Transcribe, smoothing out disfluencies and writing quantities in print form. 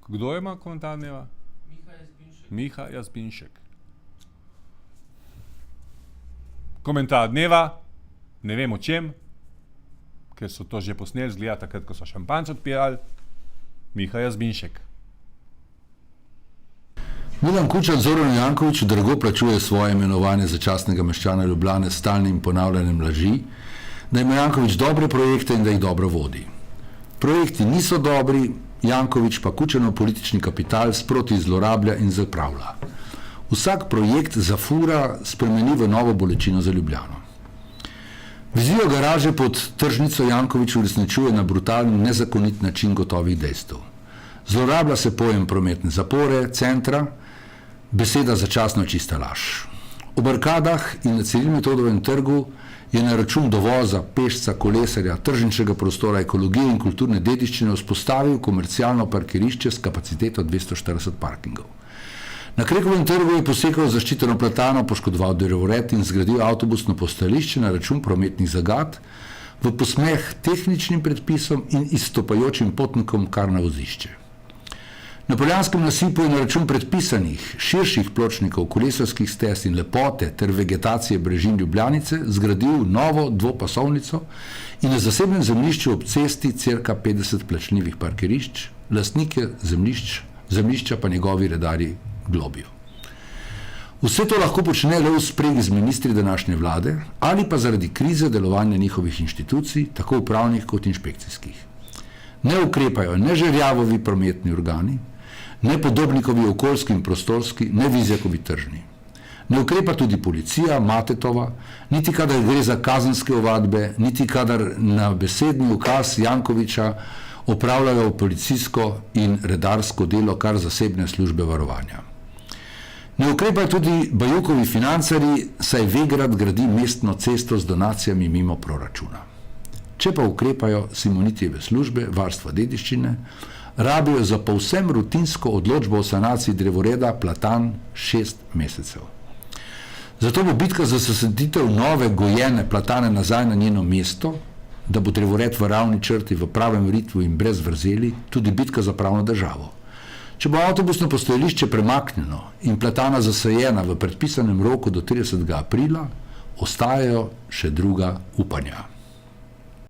Kdo ima komentar dneva? Miha Jazbinšek. Komentar dneva, ne vem o čem, ker so to že posneli, zgleda takrat, ko so šampanjec odpirali. Miha Jazbinšek. Milan Kučan Zoranu Jankoviću drago plačuje svoje imenovanje začasnega meščana Ljubljane s stalnim ponavljanjem laži, da ima Janković dobre projekte in da jih dobro vodi. Projekti niso dobri, Janković pa Kučanov politični kapital sproti zlorablja in zapravlja. Vsak projekt zafura spremeni v novo bolečino za Ljubljano. Vizijo garaže pod tržnico Janković uresničuje na brutalen, nezakonit način gotovih dejstev. Zlorablja se pojem prometne zapore, centra, beseda začasno čista laž. V Arkadah in na Cirilmetodovem trgu je na račun dovoza, pešca, kolesarja, tržničnega prostora, ekologije in kulturne dediščine vzpostavil komercialno parkirišče s kapaciteto 240 parkingov. Na Krekovem trgu je posekal zaščiteno platano, poškodoval drevored in zgradil avtobusno postajališče na račun prometnih zagat, v posmeh tehničnim predpisom in izstopajočim potnikom kar na vozišče. Na Poljanskem nasipu je na račun predpisanih širših pločnikov, kolesarskih stez in lepote ter vegetacije brežin Ljubljanice zgradil novo dvopasovnico in na zasebnem zemljišču ob cesti cirka 50 plačljivih parkirišč, lastnike zemljišča pa njegovi redarji globijo. Vse to lahko počne le v spregi z ministri današnje vlade ali pa zaradi krize delovanja njihovih inštitucij, tako upravnih kot inšpekcijskih. Ne ukrepajo ne Žerjavovi prometni organi, ne Podobnikovi okoljski in prostorski, ne Vizjakovi tržni. Ne ukrepa tudi policija, Matetova, niti kadar gre za kazenske ovadbe, niti kadar na besedni ukaz Jankovića opravljajo policijsko in redarsko delo kar zasebne službe varovanja. Ne ukrepajo tudi Bajukovi financarji, saj Vegrad gradi mestno cesto z donacijami mimo proračuna. Če pa ukrepajo Simonitijeve službe, varstva dediščine, rabijo za povsem rutinsko odločbo o sanaciji drevoreda platan 6 mesecev. Zato bo bitka za zasaditev nove gojene platane nazaj na njeno mesto, da bo drevored v ravni črti v pravem ritmu in brez vrzeli, tudi bitka za pravno državo. Če bo avtobusno postajališče premaknjeno in platana zasajena v predpisanem roku do 30. aprila, ostajajo še druga upanja.